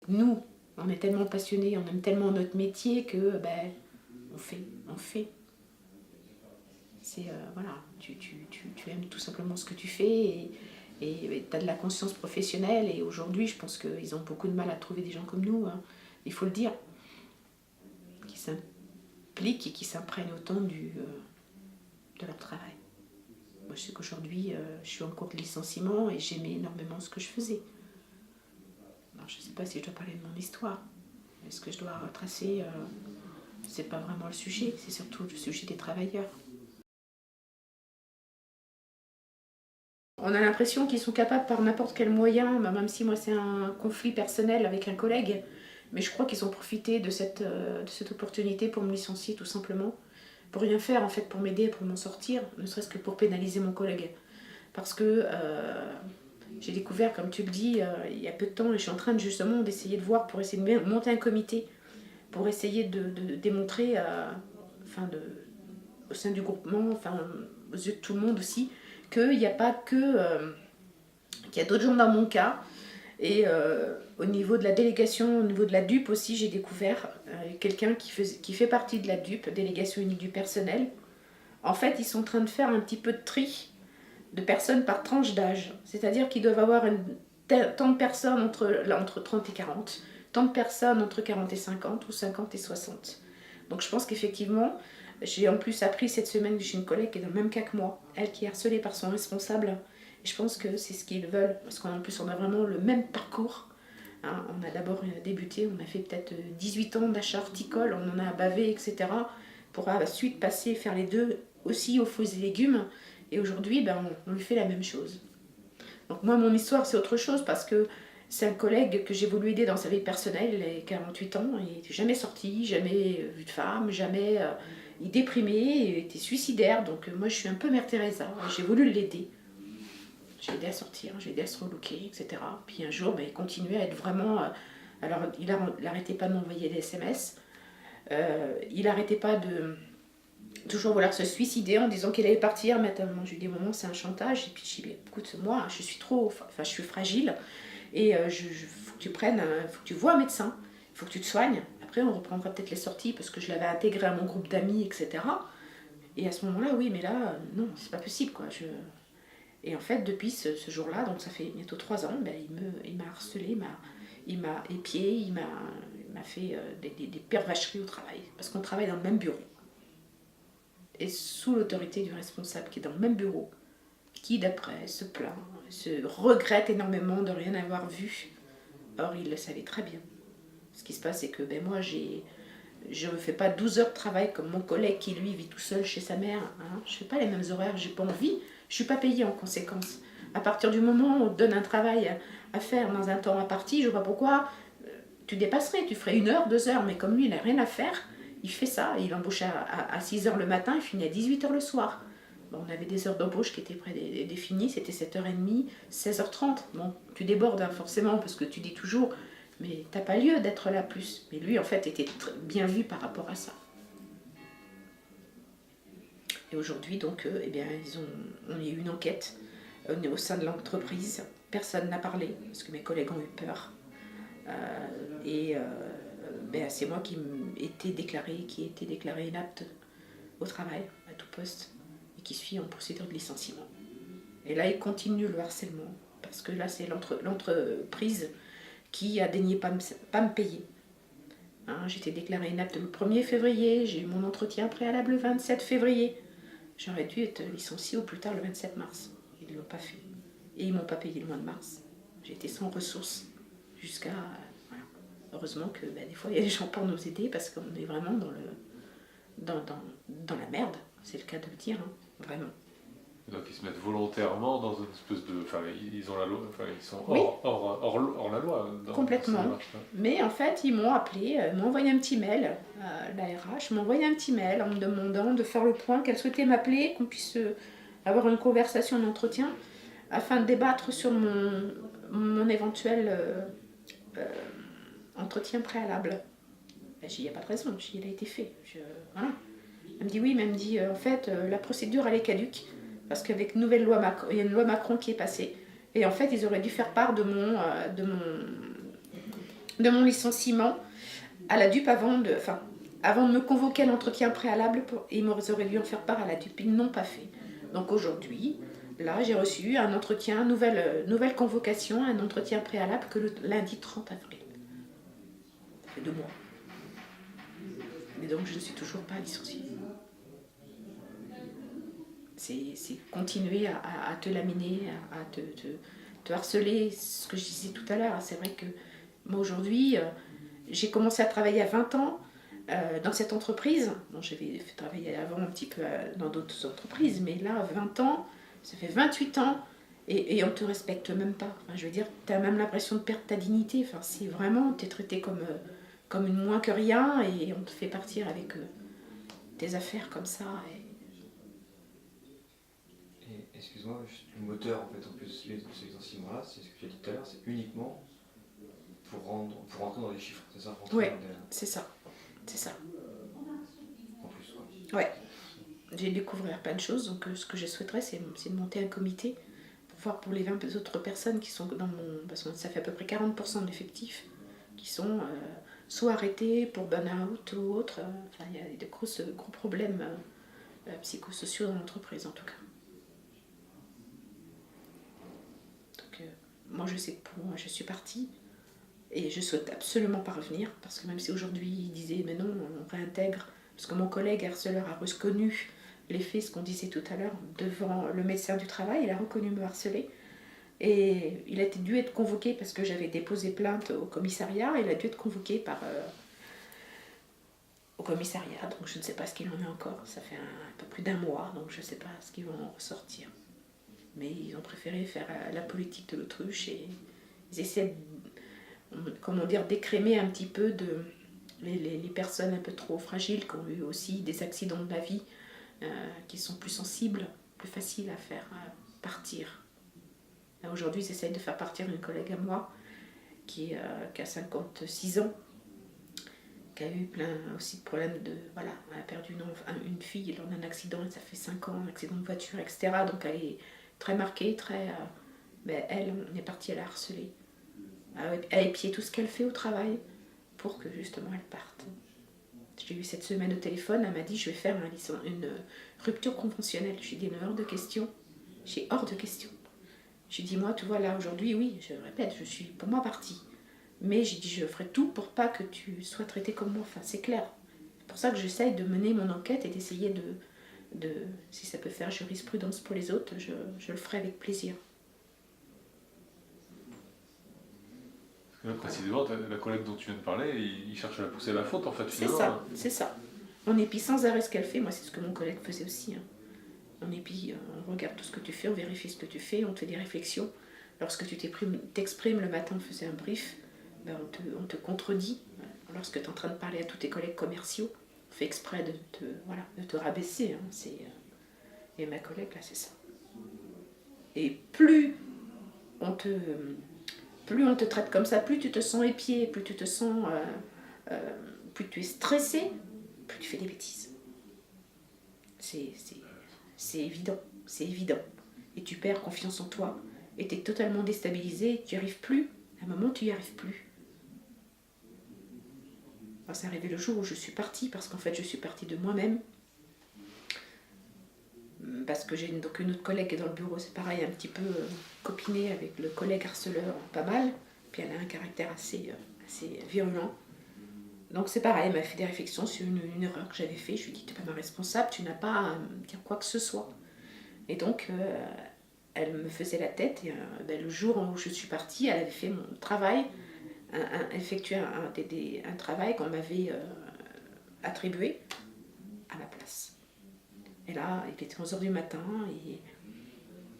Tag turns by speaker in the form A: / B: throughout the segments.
A: nous, on est tellement passionnés, on aime tellement notre métier que on fait. C'est voilà, tu aimes tout simplement ce que tu fais et tu as de la conscience professionnelle. Et aujourd'hui, je pense qu'ils ont beaucoup de mal à trouver des gens comme nous, hein, il faut le dire, qui s'impliquent et qui s'imprègnent autant de leur travail. Moi, je sais qu'aujourd'hui, je suis en cours de licenciement et j'aimais énormément ce que je faisais. Alors, je ne sais pas si je dois parler de mon histoire. Est-ce que je dois retracer c'est pas vraiment le sujet, c'est surtout le sujet des travailleurs. On a l'impression qu'ils sont capables par n'importe quel moyen, même si moi c'est un conflit personnel avec un collègue, mais je crois qu'ils ont profité de cette opportunité pour me licencier tout simplement, pour rien faire en fait, pour m'aider, pour m'en sortir, ne serait-ce que pour pénaliser mon collègue. Parce que j'ai découvert, comme tu le dis, il y a peu de temps, et je suis en train justement d'essayer de voir pour essayer de monter un comité, pour essayer de démontrer, au sein du groupement, enfin aux yeux de tout le monde aussi, qu'il n'y a pas que... qu'il y a d'autres gens dans mon cas. Et au niveau de la délégation, au niveau de la DUP aussi, j'ai découvert quelqu'un qui fait partie de la DUP, délégation unique du personnel. En fait, ils sont en train de faire un petit peu de tri de personnes par tranche d'âge. C'est-à-dire qu'ils doivent avoir tant de personnes entre 30 et 40, tant de personnes entre 40 et 50 ou 50 et 60. Donc je pense qu'effectivement, j'ai en plus appris cette semaine que j'ai une collègue qui est dans le même cas que moi, elle qui est harcelée par son responsable. Et je pense que c'est ce qu'ils veulent, parce qu'en plus on a vraiment le même parcours. Hein, on a d'abord débuté, on a fait peut-être 18 ans d'achat horticole, on en a bavé, etc. Pour ensuite passer, faire les deux aussi aux fruits et légumes. Et aujourd'hui, on lui fait la même chose. Donc moi, mon histoire, c'est autre chose parce que c'est un collègue que j'ai voulu aider dans sa vie personnelle. Il a 48 ans, il n'était jamais sorti, jamais vu de femme, jamais... il déprimait, il était suicidaire. Donc moi, je suis un peu Mère Teresa. J'ai voulu l'aider. J'ai aidé à sortir, j'ai aidé à se relooker, etc. Puis un jour, il continuait à être vraiment... alors, il n'arrêtait pas de m'envoyer des SMS. Il n'arrêtait pas de toujours vouloir se suicider en disant qu'il allait partir. Mais à un moment, je lui ai dit, maman, c'est un chantage. Et puis je lui ai dit, écoute, moi, je suis fragile. Et faut que tu prennes, faut que tu vois un médecin. Il faut que tu te soignes. Après, on reprendra peut-être les sorties parce que je l'avais intégré à mon groupe d'amis, etc. Et à ce moment-là, oui, mais là, non, c'est pas possible, quoi. Et en fait, depuis ce jour-là, donc ça fait bientôt 3 ans, il m'a harcelé, il m'a épié, il m'a fait des pires vacheries au travail. Parce qu'on travaille dans le même bureau. Et sous l'autorité du responsable qui est dans le même bureau, qui d'après se plaint, se regrette énormément de rien avoir vu. Or, il le savait très bien. Ce qui se passe, c'est que moi, je ne fais pas 12 heures de travail comme mon collègue qui, lui, vit tout seul chez sa mère. Hein. Je ne fais pas les mêmes horaires, j'ai pas envie. Je ne suis pas payée en conséquence. À partir du moment où on te donne un travail à faire dans un temps imparti, je ne vois pas pourquoi tu dépasserais. Tu ferais 1 heure, 2 heures, mais comme lui, il n'a rien à faire, il fait ça. Il embauche à 6 heures le matin, il finit à 18 heures le soir. Bon, on avait des heures d'embauche qui étaient près définies, c'était 7h30, 16h30. Bon, tu débordes hein, forcément parce que tu dis toujours, mais t'as pas lieu d'être là plus. Mais lui, en fait, était bien vu par rapport à ça. Et aujourd'hui, donc, on a eu une enquête au sein de l'entreprise. Personne n'a parlé parce que mes collègues ont eu peur. C'est moi qui ai été déclarée inapte au travail, à tout poste, et qui suis en procédure de licenciement. Et là, il continue le harcèlement, parce que là, c'est l'entreprise qui a daigné pas me payer. Hein, j'étais déclarée inapte le 1er février, j'ai eu mon entretien préalable le 27 février. J'aurais dû être licenciée au plus tard le 27 mars. Ils ne l'ont pas fait. Et ils ne m'ont pas payé le mois de mars. J'étais sans ressources jusqu'à... voilà. Heureusement que des fois, il y a des gens pour nous aider parce qu'on est vraiment dans la merde. C'est le cas de le dire, hein, vraiment.
B: Donc ils se mettent volontairement dans une espèce de... Enfin, ils ont la loi, enfin, ils sont
A: Oui,
B: hors la loi dans ces
A: complètement.
B: démarches-là.
A: Mais en fait, ils m'ont appelé, m'ont envoyé un petit mail, la RH m'a envoyé un petit mail en me demandant de faire le point, qu'elle souhaitait m'appeler, qu'on puisse avoir une conversation d'entretien afin de débattre sur mon éventuel entretien préalable. J'ai dit, il n'y a pas de raison, il a été fait. Voilà. Elle me dit oui, mais elle me dit en fait la procédure elle est caduque parce qu'avec une nouvelle loi Macron, il y a une loi Macron qui est passée et en fait ils auraient dû faire part de de mon licenciement à la DUP avant de me convoquer à l'entretien préalable. Ils auraient dû en faire part à la DUP. Ils ne l'ont pas fait. Donc aujourd'hui, là, j'ai reçu un entretien, nouvelle convocation, un entretien préalable que le lundi 30 avril. Ça fait 2 mois. Et donc, je ne suis toujours pas licenciée. C'est continuer à te laminer, à te harceler, ce que je disais tout à l'heure. C'est vrai que moi, aujourd'hui, j'ai commencé à travailler à 20 ans dans cette entreprise. Bon, j'avais travaillé avant un petit peu dans d'autres entreprises, mais là, 20 ans, ça fait 28 ans, et on ne te respecte même pas. Enfin, je veux dire, tu as même l'impression de perdre ta dignité. Enfin, c'est vraiment, tu es traité comme une moins que rien, et on te fait partir avec tes affaires comme ça.
C: Et excuse-moi, le moteur, en fait, en plus, ces licenciements-là, c'est ce que tu as dit tout à l'heure, c'est uniquement pour rentrer dans les chiffres, c'est ça?
A: Oui, c'est ça. C'est ça.
C: En plus,
A: ouais. J'ai découvert plein de choses, donc ce que je souhaiterais, c'est de monter un comité pour voir pour les 20 autres personnes qui sont dans mon... Parce que ça fait à peu près 40% de l'effectif, qui sont soit arrêtés pour burn-out ou autre. Enfin, il y a des gros problèmes psychosociaux dans l'entreprise, en tout cas. Donc, moi, je sais que pour moi, je suis partie. Et je souhaite absolument pas revenir, parce que même si aujourd'hui il disait mais non, on réintègre, parce que mon collègue harceleur a reconnu les faits, ce qu'on disait tout à l'heure, devant le médecin du travail, il a reconnu me harceler. Et il a dû être convoqué, parce que j'avais déposé plainte au commissariat, il a dû être convoqué au commissariat, donc je ne sais pas ce qu'il en est encore, ça fait un peu plus d'1 mois, donc je ne sais pas ce qu'ils vont en ressortir. Mais ils ont préféré faire la politique de l'autruche, et ils essaient comment dire, d'écrémer un petit peu les personnes un peu trop fragiles qui ont eu aussi des accidents de la vie, qui sont plus sensibles, plus faciles à faire partir. Aujourd'hui, ils essayent de faire partir une collègue à moi qui a 56 ans, qui a eu plein aussi de problèmes de... Voilà, elle a perdu une fille lors d'un accident, ça fait 5 ans, un accident de voiture, etc. Donc elle est très marquée, très... mais elle, on est parti à la harceler, à épier tout ce qu'elle fait au travail pour que justement elle parte. Je l'ai eu cette semaine au téléphone, elle m'a dit je vais faire une rupture conventionnelle. Je lui ai dit hors de question. J'ai hors de question. Je lui ai dit moi, tu vois là aujourd'hui, oui, je répète, je suis pour moi partie. Mais j'ai dit je ferai tout pour pas que tu sois traité comme moi, enfin c'est clair. C'est pour ça que j'essaye de mener mon enquête et d'essayer de si ça peut faire jurisprudence pour les autres, je le ferai avec plaisir.
B: Précisément, la collègue dont tu viens de parler, il cherche à la pousser à la faute en fait.
A: C'est ça. On épie sans arrêt ce qu'elle fait. Moi, c'est ce que mon collègue faisait aussi. On épie, on regarde tout ce que tu fais, on vérifie ce que tu fais, on te fait des réflexions. Lorsque tu t'exprimes le matin, on faisait un brief, ben on te contredit. Lorsque tu es en train de parler à tous tes collègues commerciaux, on fait exprès de te rabaisser. Et ma collègue, là, c'est ça. Et plus on te traite comme ça, plus tu te sens épié, plus tu te sens... plus tu es stressé, plus tu fais des bêtises. C'est évident, c'est évident. Et tu perds confiance en toi, et tu es totalement déstabilisé, tu n'y arrives plus. À un moment, tu n'y arrives plus. Alors, c'est arrivé le jour où je suis partie, parce qu'en fait, je suis partie de moi-même. Parce que j'ai donc une autre collègue qui est dans le bureau, c'est pareil, un petit peu copinée avec le collègue harceleur, pas mal. Puis elle a un caractère assez virulent. Donc c'est pareil, elle m'a fait des réflexions sur une erreur que j'avais faite. Je lui ai dit, tu n'es pas ma responsable, tu n'as pas à me dire quoi que ce soit. Et donc, elle me faisait la tête. Et le jour où je suis partie, elle avait fait mon travail, effectué un travail qu'on m'avait attribué à ma place. Et là, il était 11h du matin et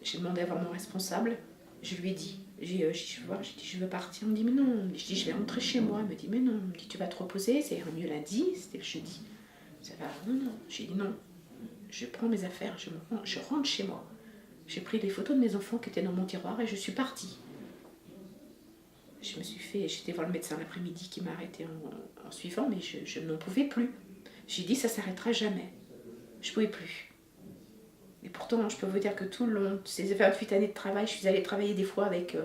A: j'ai demandé à voir mon responsable. Je lui ai dit, j'ai dit, je veux partir. Il me dit, mais non. Je dis, je vais rentrer chez moi. Il me dit, mais non. Il me dit, tu vas te reposer, ça ira mieux lundi. C'était le jeudi. Ça va, non. J'ai dit, non. Je prends mes affaires, je rentre chez moi. J'ai pris les photos de mes enfants qui étaient dans mon tiroir et je suis partie. J'étais voir le médecin l'après-midi qui m'a arrêtée en suivant, mais je n'en pouvais plus. J'ai dit, ça s'arrêtera jamais. Je ne pouvais plus. Et pourtant, je peux vous dire que tout le long de ces 28 années de travail, je suis allée travailler des fois avec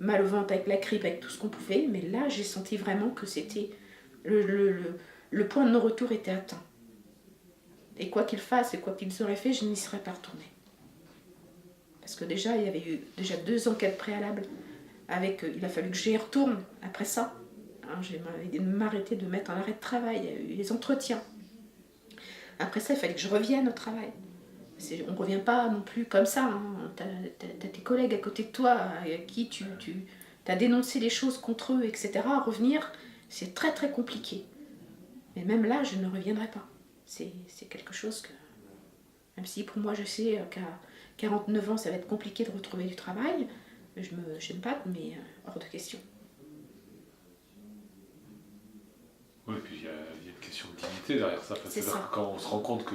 A: mal au ventre avec la grippe, avec tout ce qu'on pouvait, mais là j'ai senti vraiment que c'était le point de non-retour était atteint. Et quoi qu'il fasse et quoi qu'ils auraient fait, je n'y serais pas retournée. Parce que déjà, il y avait eu déjà 2 enquêtes préalables. Il a fallu que j'y retourne après ça. Hein, j'ai m'arrêté de mettre en arrêt de travail. Il y a eu les entretiens. Après ça, il fallait que je revienne au travail. On ne revient pas non plus comme ça. Hein. T'as tes collègues à côté de toi à qui tu as dénoncé les choses contre eux, etc. Revenir, c'est très très compliqué. Mais même là, je ne reviendrai pas. C'est quelque chose que... Même si pour moi, je sais qu'à 49 ans, ça va être compliqué de retrouver du travail, je me batte, mais hors de question.
B: Oui, et puis il y a une question de dignité derrière ça. C'est-à-dire que quand on se rend compte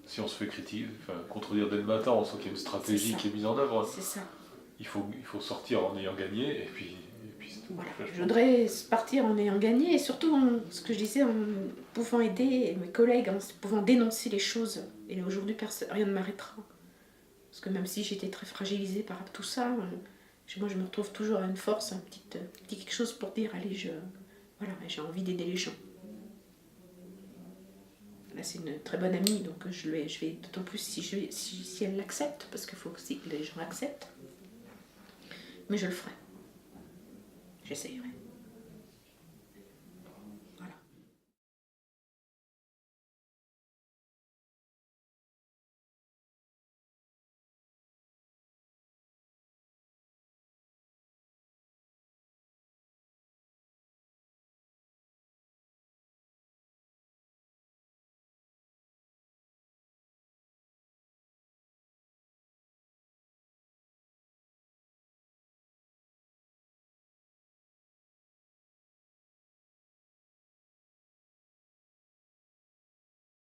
B: si on se fait critiquer, contredire dès le matin, on sent qu'il y a une stratégie qui est mise en œuvre.
A: C'est ça.
B: Il faut sortir en ayant gagné, et puis
A: voilà. Je voudrais partir en ayant gagné, et surtout, ce que je disais, en pouvant aider mes collègues, en pouvant dénoncer les choses. Et aujourd'hui, rien ne m'arrêtera. Parce que même si j'étais très fragilisée par tout ça, moi je me retrouve toujours à une force, un petit quelque chose pour dire, allez, j'ai envie d'aider les gens. Là, c'est une très bonne amie, donc je vais d'autant plus si elle l'accepte, parce qu'il faut aussi que les gens acceptent. Mais je le ferai. J'essayerai.